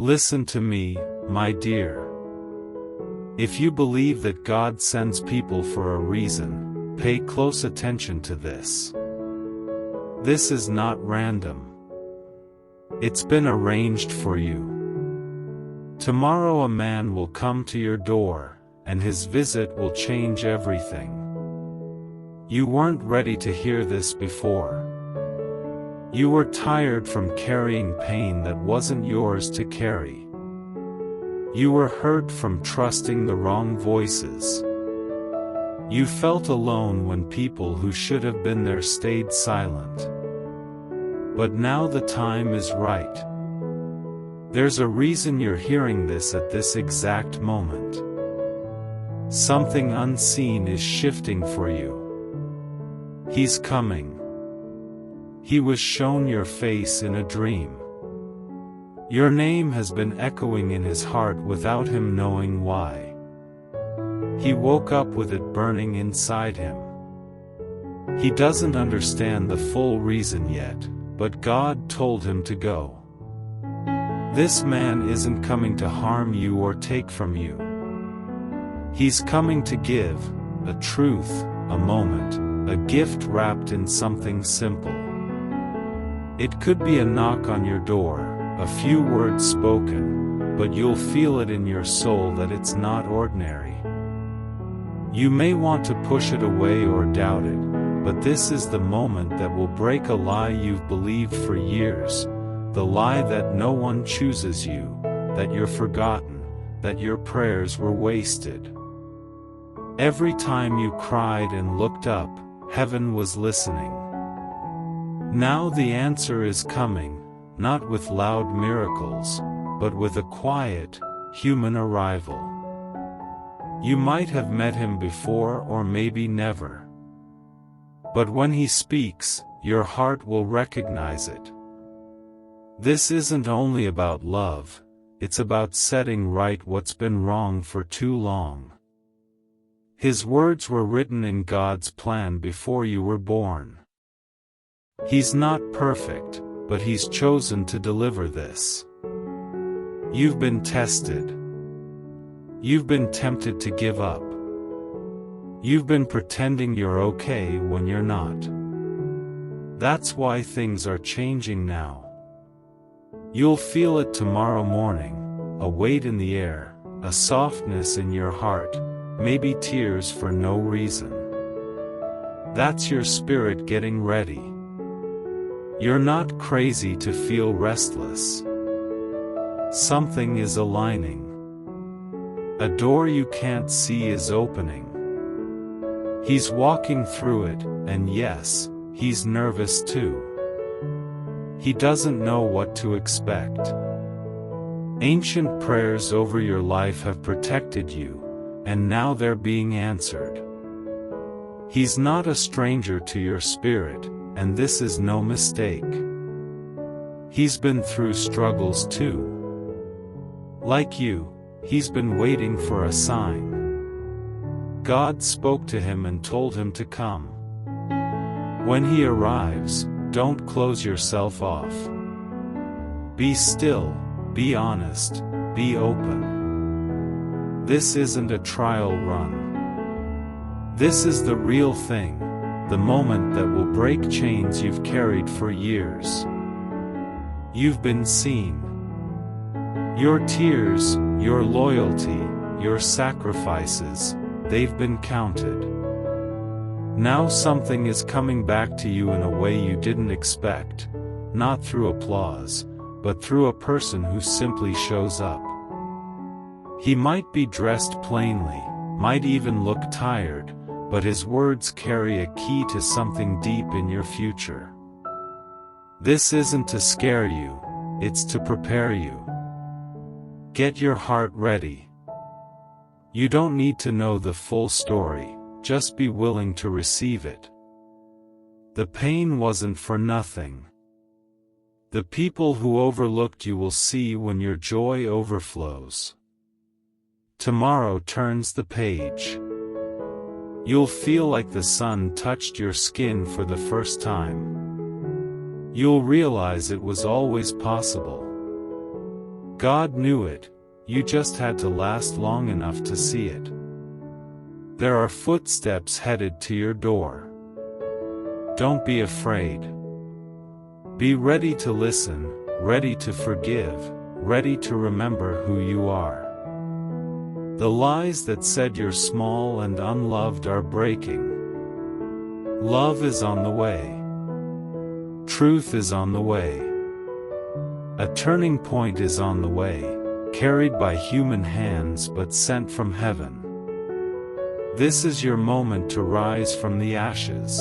Listen to me, my dear. If you believe that God sends people for a reason, pay close attention to this. This is not random. It's been arranged for you. Tomorrow a man will come to your door, and his visit will change everything. You weren't ready to hear this before. You were tired from carrying pain that wasn't yours to carry. You were hurt from trusting the wrong voices. You felt alone when people who should have been there stayed silent. But now the time is right. There's a reason you're hearing this at this exact moment. Something unseen is shifting for you. He's coming. He was shown your face in a dream. Your name has been echoing in his heart without him knowing why. He woke up with it burning inside him. He doesn't understand the full reason yet, but God told him to go. This man isn't coming to harm you or take from you. He's coming to give a truth, a moment, a gift wrapped in something simple. It could be a knock on your door, a few words spoken, but you'll feel it in your soul that it's not ordinary. You may want to push it away or doubt it, but this is the moment that will break a lie you've believed for years, the lie that no one chooses you, that you're forgotten, that your prayers were wasted. Every time you cried and looked up, heaven was listening. Now the answer is coming, not with loud miracles, but with a quiet, human arrival. You might have met him before or maybe never. But when he speaks, your heart will recognize it. This isn't only about love, it's about setting right what's been wrong for too long. His words were written in God's plan before you were born. He's not perfect, but he's chosen to deliver this. You've been tested. You've been tempted to give up. You've been pretending you're okay when you're not. That's why things are changing now. You'll feel it tomorrow morning, a weight in the air, a softness in your heart, maybe tears for no reason. That's your spirit getting ready. You're not crazy to feel restless. Something is aligning. A door you can't see is opening. He's walking through it, and yes, he's nervous too. He doesn't know what to expect. Ancient prayers over your life have protected you, and now they're being answered. He's not a stranger to your spirit, and this is no mistake. He's been through struggles too. Like you, he's been waiting for a sign. God spoke to him and told him to come. When he arrives, don't close yourself off. Be still, be honest, be open. This isn't a trial run. This is the real thing, the moment that will break chains you've carried for years. You've been seen. Your tears, your loyalty, your sacrifices, they've been counted. Now something is coming back to you in a way you didn't expect, not through applause, but through a person who simply shows up. He might be dressed plainly, might even look tired, but his words carry a key to something deep in your future. This isn't to scare you, it's to prepare you. Get your heart ready. You don't need to know the full story, just be willing to receive it. The pain wasn't for nothing. The people who overlooked you will see when your joy overflows. Tomorrow turns the page. You'll feel like the sun touched your skin for the first time. You'll realize it was always possible. God knew it, you just had to last long enough to see it. There are footsteps headed to your door. Don't be afraid. Be ready to listen, ready to forgive, ready to remember who you are. The lies that said you're small and unloved are breaking. Love is on the way. Truth is on the way. A turning point is on the way, carried by human hands but sent from heaven. This is your moment to rise from the ashes.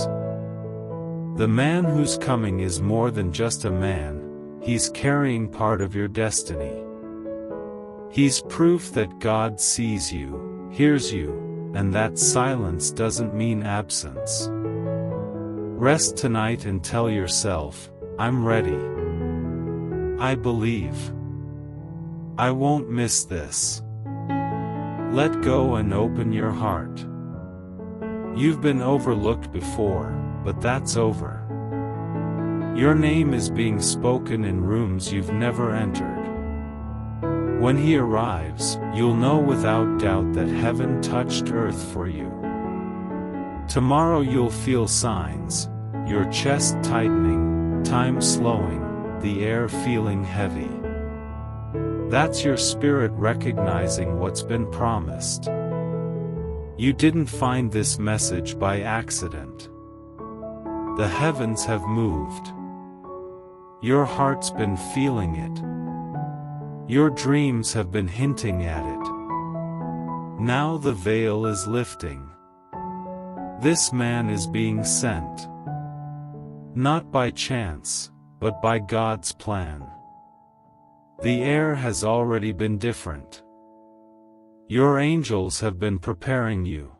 The man who's coming is more than just a man, he's carrying part of your destiny. He's proof that God sees you, hears you, and that silence doesn't mean absence. Rest tonight and tell yourself, I'm ready. I believe. I won't miss this. Let go and open your heart. You've been overlooked before, but that's over. Your name is being spoken in rooms you've never entered. When he arrives, you'll know without doubt that heaven touched earth for you. Tomorrow you'll feel signs, your chest tightening, time slowing, the air feeling heavy. That's your spirit recognizing what's been promised. You didn't find this message by accident. The heavens have moved. Your heart's been feeling it. Your dreams have been hinting at it. Now the veil is lifting. This man is being sent. Not by chance, but by God's plan. The air has already been different. Your angels have been preparing you.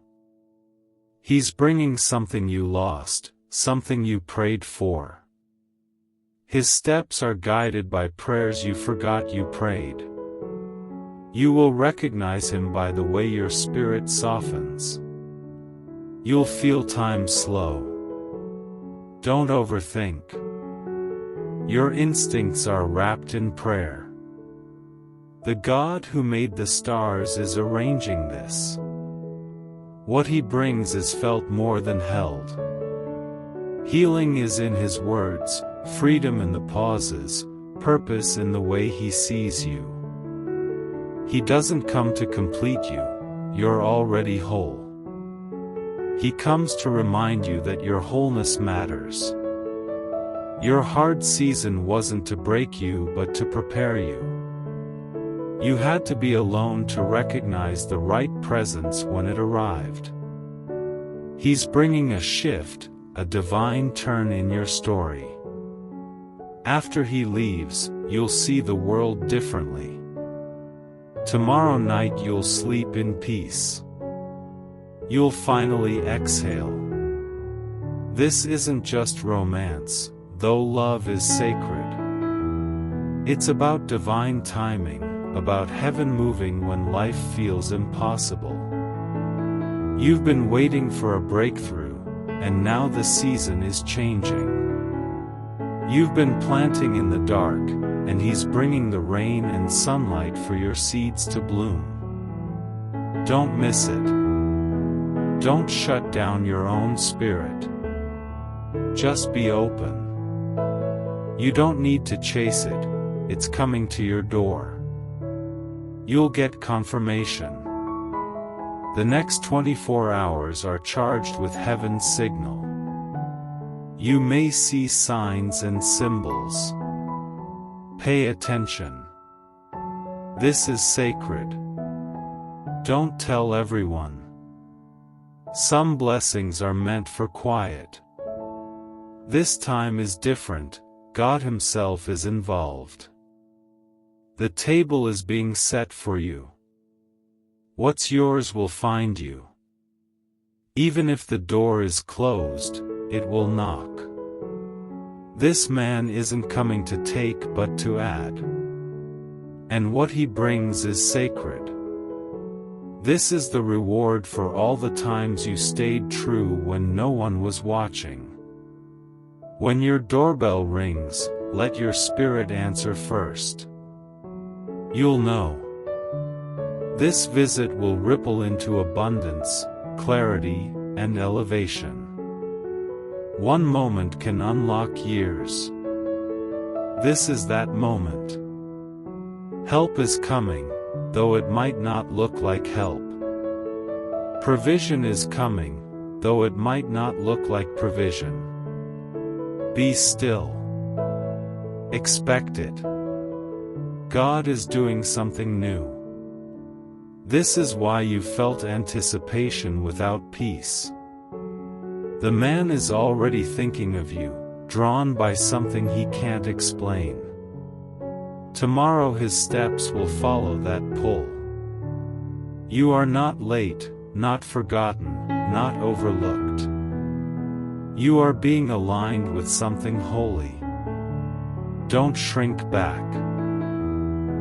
He's bringing something you lost, something you prayed for. His steps are guided by prayers you forgot you prayed. You will recognize him by the way your spirit softens. You'll feel time slow. Don't overthink. Your instincts are wrapped in prayer. The God who made the stars is arranging this. What he brings is felt more than held. Healing is in his words, freedom in the pauses, purpose in the way he sees you. He doesn't come to complete you, you're already whole. He comes to remind you that your wholeness matters. Your hard season wasn't to break you but to prepare you. You had to be alone to recognize the right presence when it arrived. He's bringing a shift, a divine turn in your story. After he leaves, you'll see the world differently. Tomorrow night you'll sleep in peace. You'll finally exhale. This isn't just romance, though love is sacred. It's about divine timing, about heaven moving when life feels impossible. You've been waiting for a breakthrough, and now the season is changing. You've been planting in the dark, and he's bringing the rain and sunlight for your seeds to bloom. Don't miss it. Don't shut down your own spirit. Just be open. You don't need to chase it, it's coming to your door. You'll get confirmation. The next 24 hours are charged with heaven's signal. You may see signs and symbols. Pay attention. This is sacred. Don't tell everyone. Some blessings are meant for quiet. This time is different, God Himself is involved. The table is being set for you. What's yours will find you. Even if the door is closed, it will knock. This man isn't coming to take but to add. And what he brings is sacred. This is the reward for all the times you stayed true when no one was watching. When your doorbell rings, let your spirit answer first. You'll know. This visit will ripple into abundance, clarity, and elevation. One moment can unlock years. This is that moment. Help is coming, though it might not look like help. Provision is coming, though it might not look like provision. Be still. Expect it. God is doing something new. This is why you felt anticipation without peace. The man is already thinking of you, drawn by something he can't explain. Tomorrow his steps will follow that pull. You are not late, not forgotten, not overlooked. You are being aligned with something holy. Don't shrink back.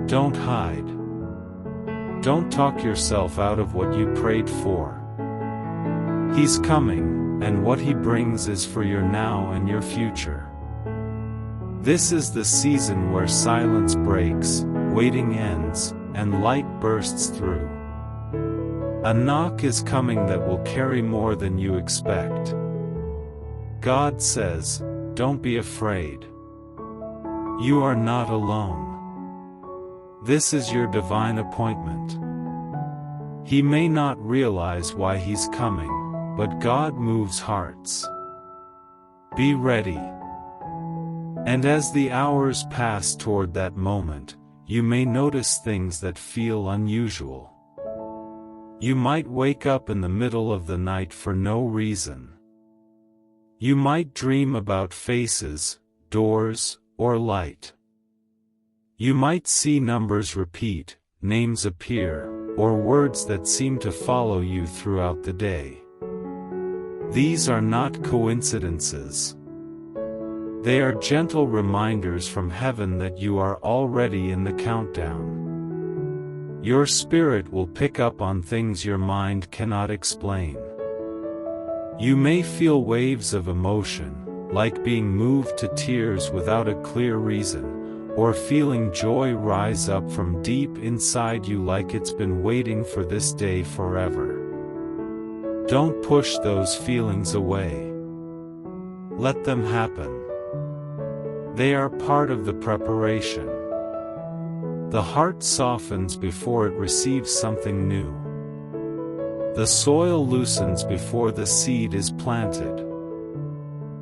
Don't hide. Don't talk yourself out of what you prayed for. He's coming, and what he brings is for your now and your future. This is the season where silence breaks, waiting ends, and light bursts through. A knock is coming that will carry more than you expect. God says, don't be afraid. You are not alone. This is your divine appointment. He may not realize why he's coming, but God moves hearts. Be ready. And as the hours pass toward that moment, you may notice things that feel unusual. You might wake up in the middle of the night for no reason. You might dream about faces, doors, or light. You might see numbers repeat, names appear, or words that seem to follow you throughout the day. These are not coincidences. They are gentle reminders from heaven that you are already in the countdown. Your spirit will pick up on things your mind cannot explain. You may feel waves of emotion, like being moved to tears without a clear reason, or feeling joy rise up from deep inside you like it's been waiting for this day forever. Don't push those feelings away. Let them happen. They are part of the preparation. The heart softens before it receives something new. The soil loosens before the seed is planted.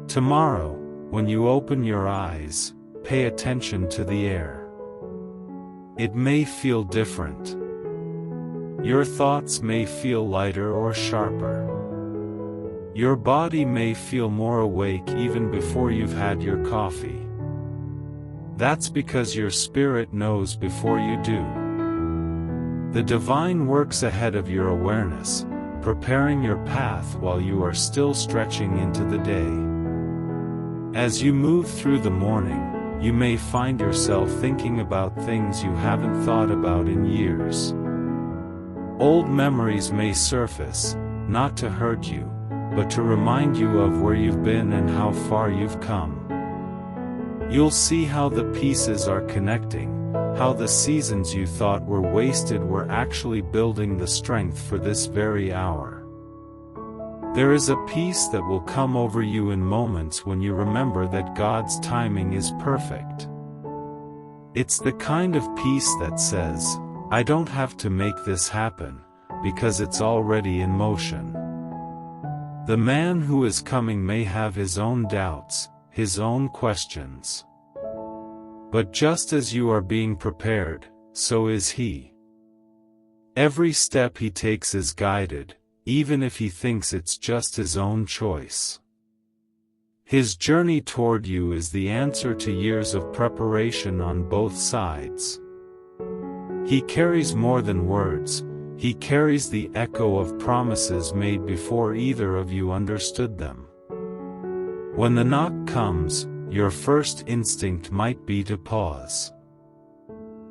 Tomorrow, when you open your eyes, pay attention to the air. It may feel different. Your thoughts may feel lighter or sharper. Your body may feel more awake even before you've had your coffee. That's because your spirit knows before you do. The divine works ahead of your awareness, preparing your path while you are still stretching into the day. As you move through the morning, you may find yourself thinking about things you haven't thought about in years. Old memories may surface, not to hurt you, but to remind you of where you've been and how far you've come. You'll see how the pieces are connecting, how the seasons you thought were wasted were actually building the strength for this very hour. There is a peace that will come over you in moments when you remember that God's timing is perfect. It's the kind of peace that says, I don't have to make this happen, because it's already in motion. The man who is coming may have his own doubts, his own questions. But just as you are being prepared, so is he. Every step he takes is guided, even if he thinks it's just his own choice. His journey toward you is the answer to years of preparation on both sides. He carries more than words, he carries the echo of promises made before either of you understood them. When the knock comes, your first instinct might be to pause.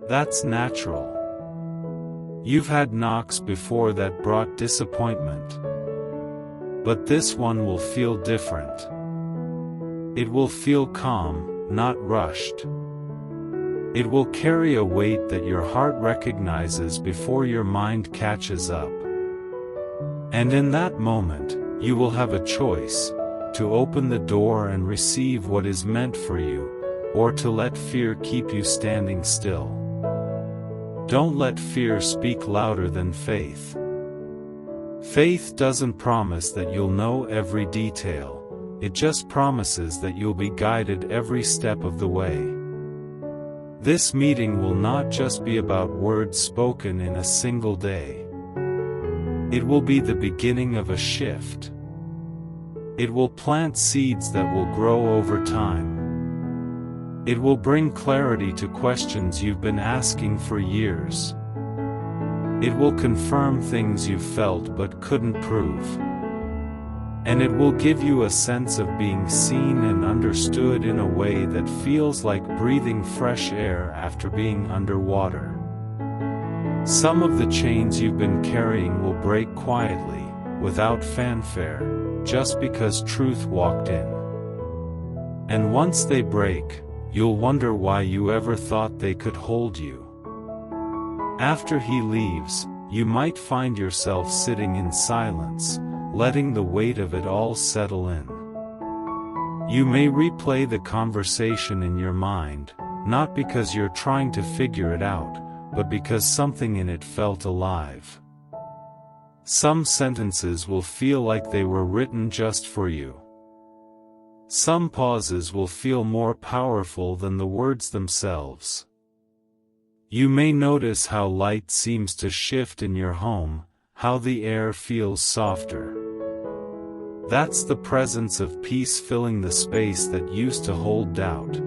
That's natural. You've had knocks before that brought disappointment. But this one will feel different. It will feel calm, not rushed. It will carry a weight that your heart recognizes before your mind catches up. And in that moment, you will have a choice, to open the door and receive what is meant for you, or to let fear keep you standing still. Don't let fear speak louder than faith. Faith doesn't promise that you'll know every detail, it just promises that you'll be guided every step of the way. This meeting will not just be about words spoken in a single day. It will be the beginning of a shift. It will plant seeds that will grow over time. It will bring clarity to questions you've been asking for years. It will confirm things you felt but couldn't prove. And it will give you a sense of being seen and understood in a way that feels like breathing fresh air after being underwater. Some of the chains you've been carrying will break quietly, without fanfare, just because truth walked in. And once they break, you'll wonder why you ever thought they could hold you. After he leaves, you might find yourself sitting in silence, letting the weight of it all settle in. You may replay the conversation in your mind, not because you're trying to figure it out, but because something in it felt alive. Some sentences will feel like they were written just for you. Some pauses will feel more powerful than the words themselves. You may notice how light seems to shift in your home, how the air feels softer. That's the presence of peace filling the space that used to hold doubt.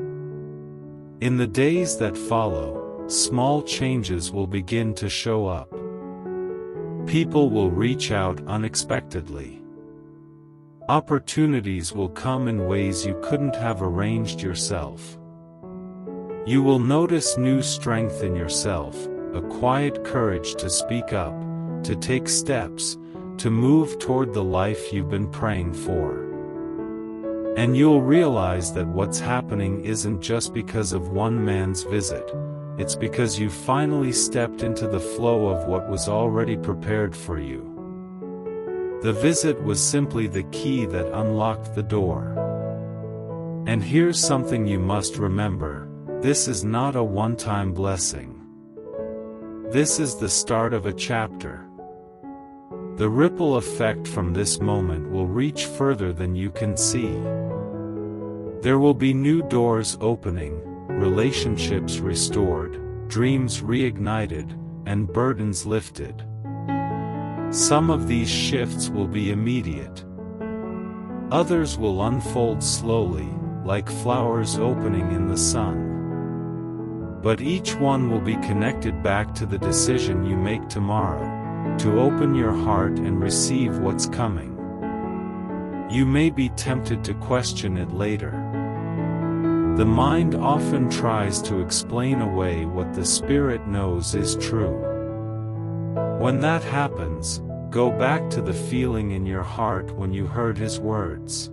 In the days that follow, small changes will begin to show up. People will reach out unexpectedly. Opportunities will come in ways you couldn't have arranged yourself. You will notice new strength in yourself, a quiet courage to speak up, to take steps, to move toward the life you've been praying for. And you'll realize that what's happening isn't just because of one man's visit, it's because you finally stepped into the flow of what was already prepared for you. The visit was simply the key that unlocked the door. And here's something you must remember, this is not a one-time blessing. This is the start of a chapter. The ripple effect from this moment will reach further than you can see. There will be new doors opening, relationships restored, dreams reignited, and burdens lifted. Some of these shifts will be immediate. Others will unfold slowly, like flowers opening in the sun. But each one will be connected back to the decision you make tomorrow, to open your heart and receive what's coming. You may be tempted to question it later. The mind often tries to explain away what the Spirit knows is true. When that happens, go back to the feeling in your heart when you heard His words.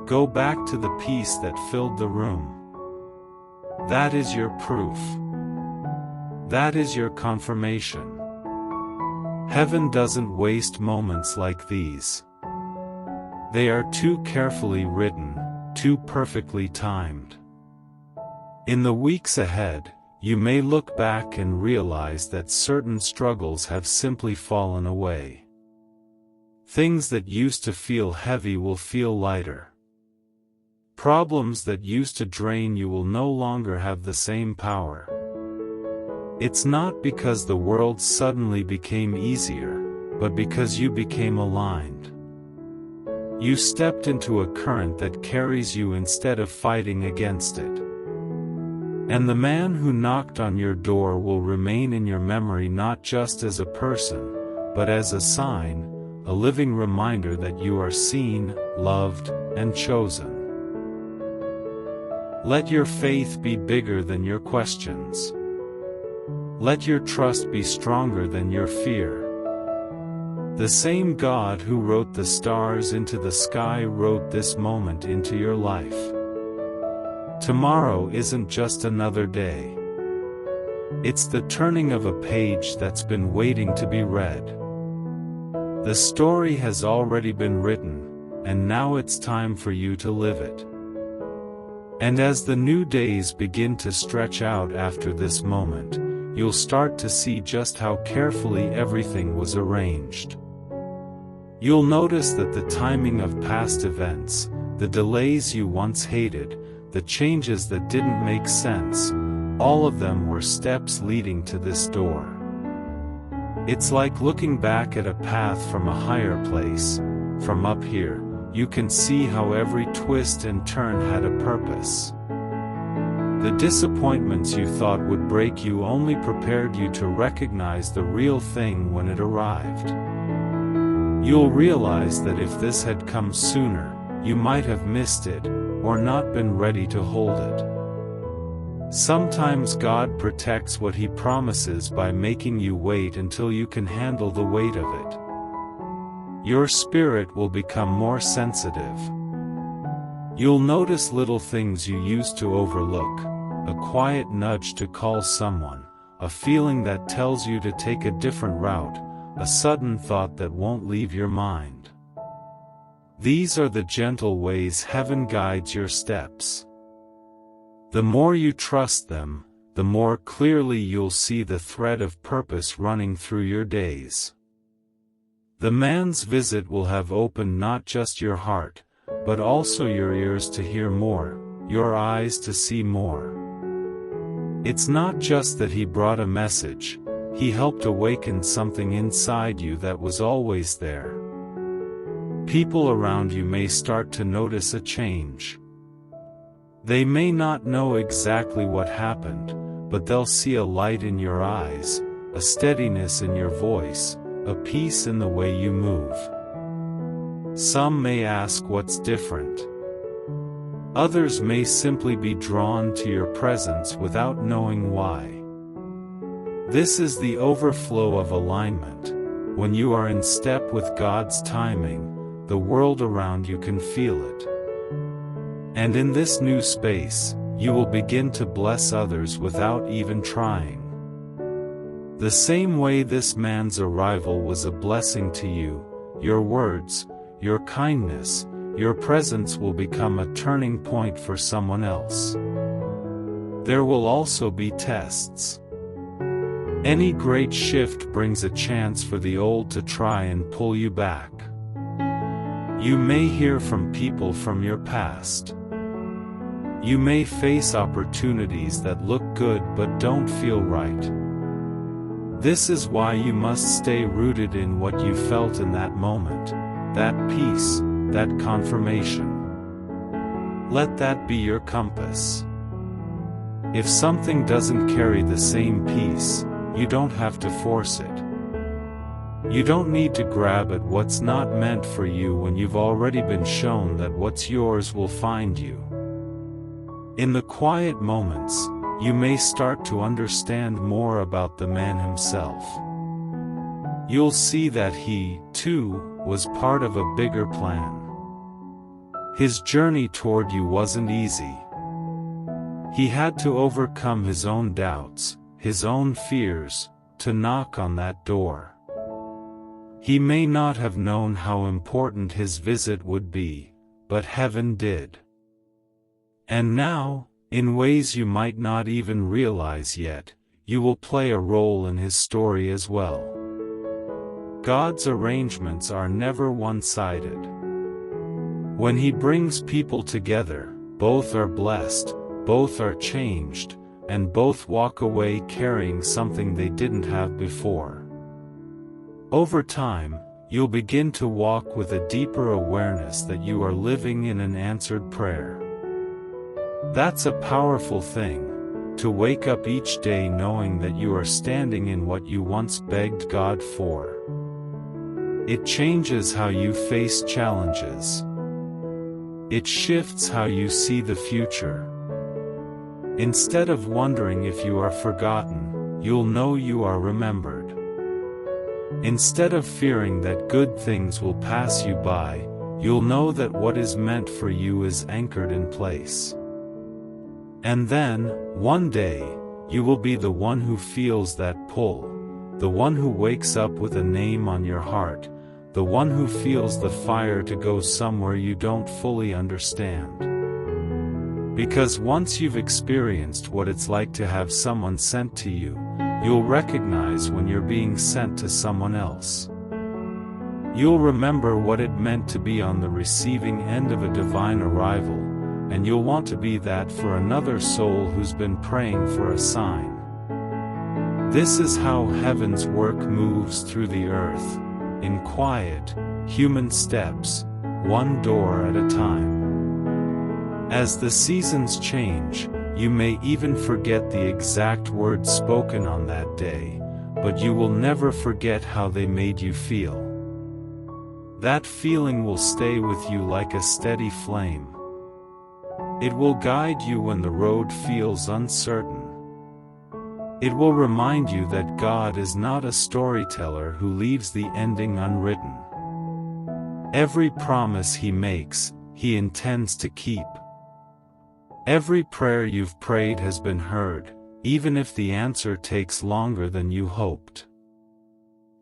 Go back to the peace that filled the room. That is your proof. That is your confirmation. Heaven doesn't waste moments like these. They are too carefully written, too perfectly timed. In the weeks ahead, you may look back and realize that certain struggles have simply fallen away. Things that used to feel heavy will feel lighter. Problems that used to drain you will no longer have the same power. It's not because the world suddenly became easier, but because you became aligned. You stepped into a current that carries you instead of fighting against it. And the man who knocked on your door will remain in your memory not just as a person, but as a sign, a living reminder that you are seen, loved, and chosen. Let your faith be bigger than your questions. Let your trust be stronger than your fear. The same God who wrote the stars into the sky wrote this moment into your life. Tomorrow isn't just another day. It's the turning of a page that's been waiting to be read. The story has already been written, and now it's time for you to live it. And as the new days begin to stretch out after this moment, you'll start to see just how carefully everything was arranged. You'll notice that the timing of past events, the delays you once hated, the changes that didn't make sense, all of them were steps leading to this door. It's like looking back at a path from a higher place. From up here, you can see how every twist and turn had a purpose. The disappointments you thought would break you only prepared you to recognize the real thing when it arrived. You'll realize that if this had come sooner, you might have missed it, or not been ready to hold it. Sometimes God protects what He promises by making you wait until you can handle the weight of it. Your spirit will become more sensitive. You'll notice little things you used to overlook, a quiet nudge to call someone, a feeling that tells you to take a different route, a sudden thought that won't leave your mind. These are the gentle ways heaven guides your steps. The more you trust them, the more clearly you'll see the thread of purpose running through your days. The man's visit will have opened not just your heart, but also your ears to hear more, your eyes to see more. It's not just that he brought a message, he helped awaken something inside you that was always there. People around you may start to notice a change. They may not know exactly what happened, but they'll see a light in your eyes, a steadiness in your voice, a peace in the way you move. Some may ask what's different. Others may simply be drawn to your presence without knowing why. This is the overflow of alignment. When you are in step with God's timing, the world around you can feel it. And in this new space, you will begin to bless others without even trying. The same way this man's arrival was a blessing to you, your words, your kindness, your presence will become a turning point for someone else. There will also be tests. Any great shift brings a chance for the old to try and pull you back. You may hear from people from your past. You may face opportunities that look good but don't feel right. This is why you must stay rooted in what you felt in that moment, that peace, that confirmation. Let that be your compass. If something doesn't carry the same peace, you don't have to force it. You don't need to grab at what's not meant for you when you've already been shown that what's yours will find you. In the quiet moments, you may start to understand more about the man himself. You'll see that he, too, was part of a bigger plan. His journey toward you wasn't easy. He had to overcome his own doubts, his own fears, to knock on that door. He may not have known how important his visit would be, but heaven did. And now, in ways you might not even realize yet, you will play a role in his story as well. God's arrangements are never one-sided. When He brings people together, both are blessed, both are changed, and both walk away carrying something they didn't have before. Over time, you'll begin to walk with a deeper awareness that you are living in an answered prayer. That's a powerful thing, to wake up each day knowing that you are standing in what you once begged God for. It changes how you face challenges. It shifts how you see the future. Instead of wondering if you are forgotten, you'll know you are remembered. Instead of fearing that good things will pass you by, you'll know that what is meant for you is anchored in place. And then, one day, you will be the one who feels that pull, the one who wakes up with a name on your heart, the one who feels the fire to go somewhere you don't fully understand. Because once you've experienced what it's like to have someone sent to you, you'll recognize when you're being sent to someone else. You'll remember what it meant to be on the receiving end of a divine arrival, and you'll want to be that for another soul who's been praying for a sign. This is how heaven's work moves through the earth, in quiet, human steps, one door at a time. As the seasons change, you may even forget the exact words spoken on that day, but you will never forget how they made you feel. That feeling will stay with you like a steady flame. It will guide you when the road feels uncertain. It will remind you that God is not a storyteller who leaves the ending unwritten. Every promise He makes, He intends to keep. Every prayer you've prayed has been heard, even if the answer takes longer than you hoped.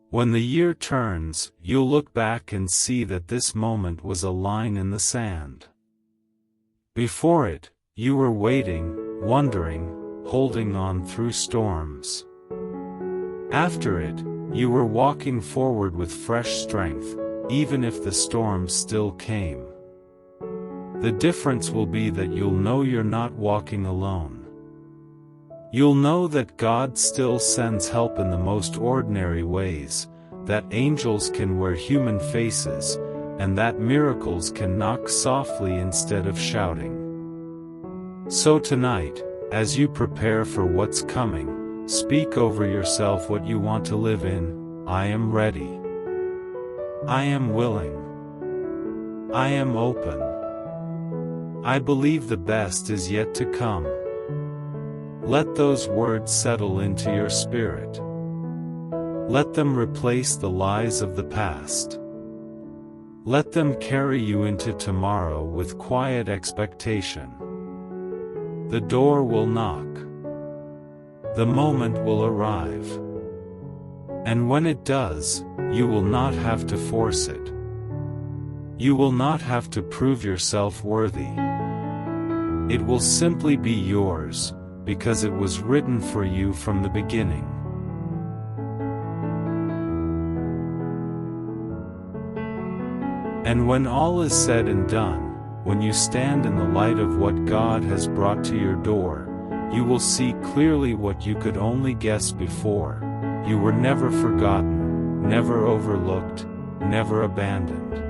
When the year turns, you'll look back and see that this moment was a line in the sand. Before it, you were waiting, wondering, holding on through storms. After it, you were walking forward with fresh strength, even if the storms still came. The difference will be that you'll know you're not walking alone. You'll know that God still sends help in the most ordinary ways, that angels can wear human faces, and that miracles can knock softly instead of shouting. So tonight, as you prepare for what's coming, speak over yourself what you want to live in. I am ready. I am willing. I am open. I believe the best is yet to come. Let those words settle into your spirit. Let them replace the lies of the past. Let them carry you into tomorrow with quiet expectation. The door will knock. The moment will arrive. And when it does, you will not have to force it. You will not have to prove yourself worthy. It will simply be yours, because it was written for you from the beginning. And when all is said and done, when you stand in the light of what God has brought to your door, you will see clearly what you could only guess before. You were never forgotten, never overlooked, never abandoned.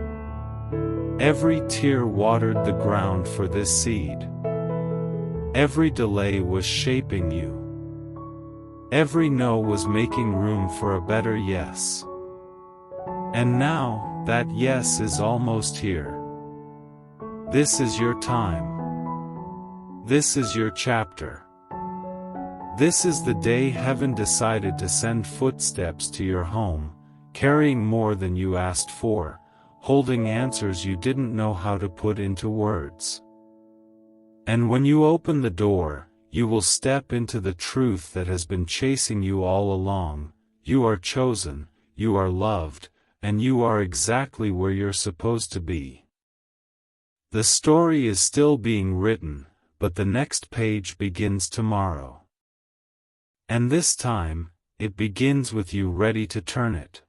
Every tear watered the ground for this seed. Every delay was shaping you. Every no was making room for a better yes. And now, that yes is almost here. This is your time. This is your chapter. This is the day heaven decided to send footsteps to your home, carrying more than you asked for, holding answers you didn't know how to put into words. And when you open the door, you will step into the truth that has been chasing you all along. You are chosen, you are loved, and you are exactly where you're supposed to be. The story is still being written, but the next page begins tomorrow. And this time, it begins with you ready to turn it.